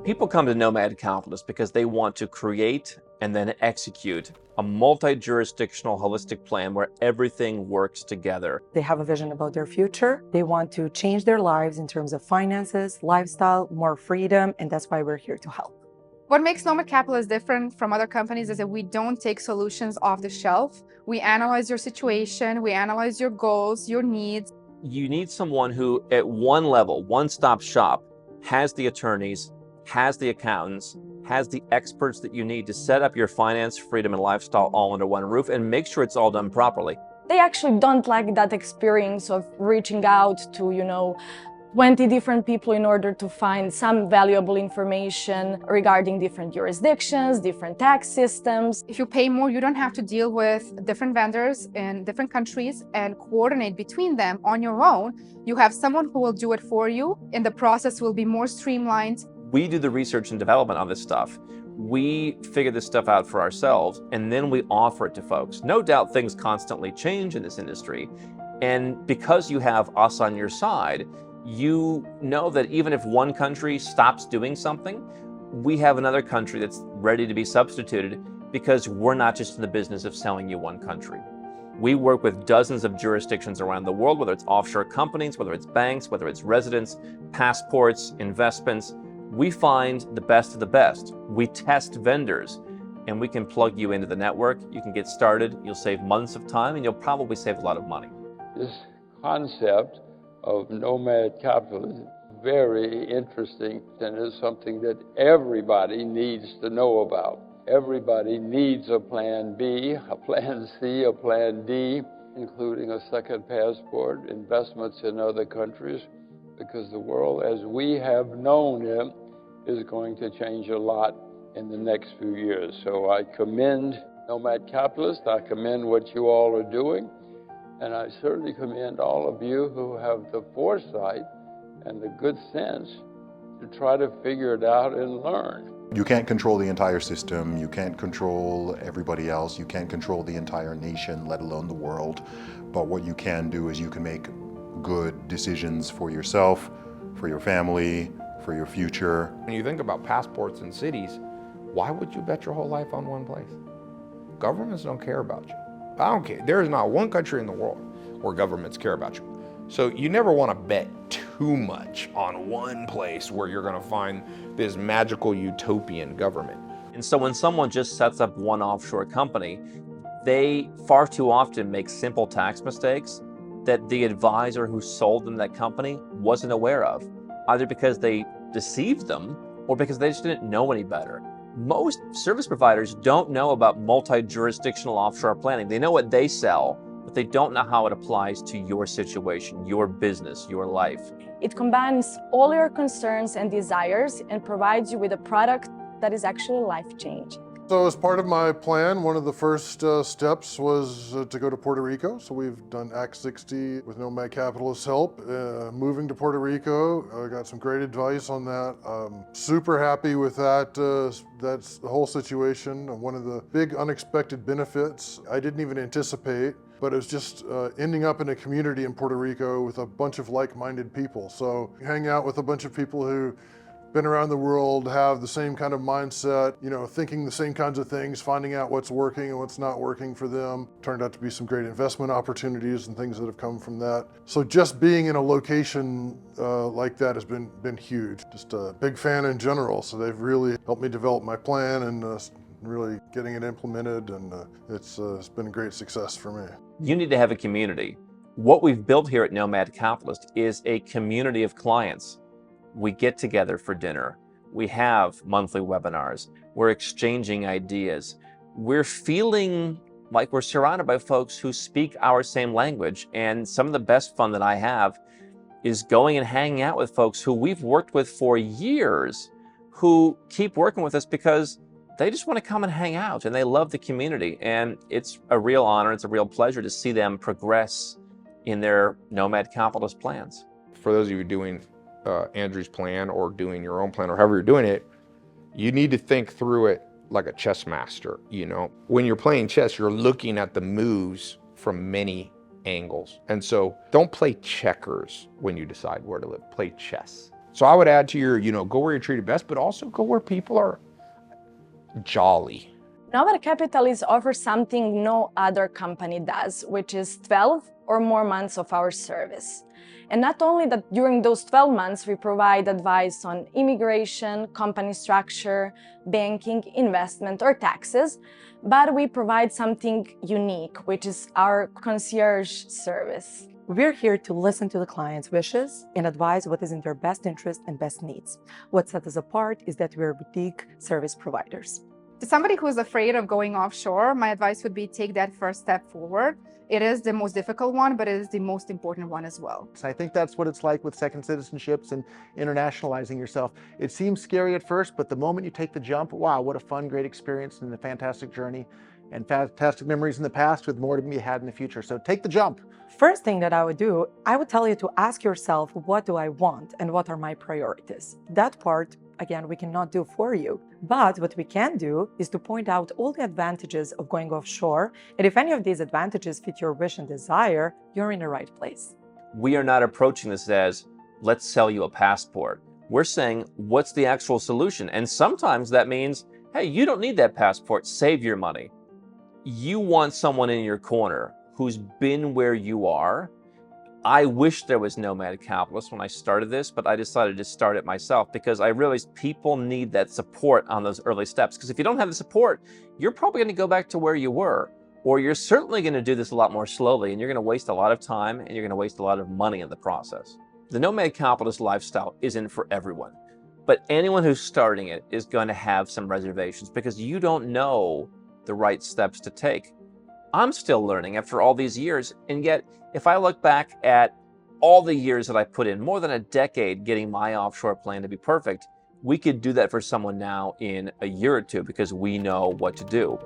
People come to Nomad Capitalist because they want to create and then execute a multi-jurisdictional holistic plan where everything works together. They have a vision about their future. They want to change their lives in terms of finances, lifestyle, more freedom, and that's why we're here to help. What makes Nomad Capitalist different from other companies is that we don't take solutions off the shelf. We analyze your situation, we analyze your goals, your needs. You need someone who, at one level, one-stop shop, has the attorneys, has the accountants, has the experts that you need to set up your finance, freedom, and lifestyle all under one roof and make sure it's all done properly. They actually don't like that experience of reaching out to, 20 different people in order to find some valuable information regarding different jurisdictions, different tax systems. If you pay more, you don't have to deal with different vendors in different countries and coordinate between them on your own. You have someone who will do it for you, and the process will be more streamlined. We do the research and development on this stuff. We figure this stuff out for ourselves, and then we offer it to folks. No doubt things constantly change in this industry, and because you have us on your side, you know that even if one country stops doing something, we have another country that's ready to be substituted because we're not just in the business of selling you one country. We work with dozens of jurisdictions around the world, whether it's offshore companies, whether it's banks, whether it's residents, passports, investments. We find the best of the best. We test vendors, and we can plug you into the network. You can get started, you'll save months of time, and you'll probably save a lot of money. This concept of Nomad Capitalist is very interesting, and is something that everybody needs to know about. Everybody needs a plan B, a plan C, a plan D, including a second passport, investments in other countries, because the world as we have known it is going to change a lot in the next few years. So I commend Nomad Capitalist, I commend what you all are doing, and I certainly commend all of you who have the foresight and the good sense to try to figure it out and learn. You can't control the entire system, you can't control everybody else, you can't control the entire nation, let alone the world. But what you can do is you can make good decisions for yourself, for your family, for your future. When you think about passports in cities, why would you bet your whole life on one place? Governments don't care about you. I don't care. There is not one country in the world where governments care about you. So you never want to bet too much on one place where you're going to find this magical utopian government. And so when someone just sets up one offshore company, they far too often make simple tax mistakes that the advisor who sold them that company wasn't aware of, either because they deceived them or because they just didn't know any better. Most service providers don't know about multi-jurisdictional offshore planning. They know what they sell, but they don't know how it applies to your situation, your business, your life. It combines all your concerns and desires and provides you with a product that is actually life-changing. So as part of my plan, one of the first steps was to go to Puerto Rico. So we've done Act 60 with Nomad Capitalist's help. Moving to Puerto Rico, I got some great advice on that. Super happy with that. That's the whole situation. One of the big unexpected benefits I didn't even anticipate, but it was just ending up in a community in Puerto Rico with a bunch of like-minded people. So you hang out with a bunch of people who been around the world, have the same kind of mindset, thinking the same kinds of things, finding out what's working and what's not working for them. Turned out to be some great investment opportunities and things that have come from that. So just being in a location like that has been huge. Just a big fan in general. So they've really helped me develop my plan and really getting it implemented, and it's been a great success for me. You need to have a community. What we've built here at Nomad Capitalist is a community of clients. We get together for dinner. We have monthly webinars. We're exchanging ideas. We're feeling like we're surrounded by folks who speak our same language. And some of the best fun that I have is going and hanging out with folks who we've worked with for years, who keep working with us because they just want to come and hang out and they love the community. And it's a real honor, it's a real pleasure to see them progress in their Nomad Capitalist plans. For those of you doing Andrew's plan or doing your own plan or however you're doing it, you need to think through it like a chess master. When you're playing chess, you're looking at the moves from many angles. And so don't play checkers when you decide where to live, play chess. So I would add to your, go where you're treated best, but also go where people are jolly. Nomad Capitalist offers something no other company does, which is 12 or more months of our service. And not only that, during those 12 months, we provide advice on immigration, company structure, banking, investment, or taxes, but we provide something unique, which is our concierge service. We're here to listen to the client's wishes and advise what is in their best interest and best needs. What sets us apart is that we're boutique service providers. To somebody who is afraid of going offshore, my advice would be take that first step forward. It is the most difficult one, but it is the most important one as well. I think that's what it's like with second citizenships and internationalizing yourself. It seems scary at first, but the moment you take the jump, wow, what a fun, great experience and a fantastic journey and fantastic memories in the past with more to be had in the future. So take the jump. First thing that I would do, I would tell you to ask yourself, what do I want and what are my priorities? That part, again, we cannot do for you. But what we can do is to point out all the advantages of going offshore. And if any of these advantages fit your wish and desire, you're in the right place. We are not approaching this as, let's sell you a passport. We're saying, what's the actual solution? And sometimes that means, hey, you don't need that passport, save your money. You want someone in your corner who's been where you are. I wish there was Nomad Capitalist when I started this, but I decided to start it myself because I realized people need that support on those early steps. Because if you don't have the support, you're probably going to go back to where you were, or you're certainly going to do this a lot more slowly, and you're going to waste a lot of time, and you're going to waste a lot of money in the process. The Nomad Capitalist lifestyle isn't for everyone, but anyone who's starting it is going to have some reservations because you don't know the right steps to take. I'm still learning after all these years, and yet if I look back at all the years that I put in, more than a decade getting my offshore plan to be perfect, we could do that for someone now in a year or two because we know what to do.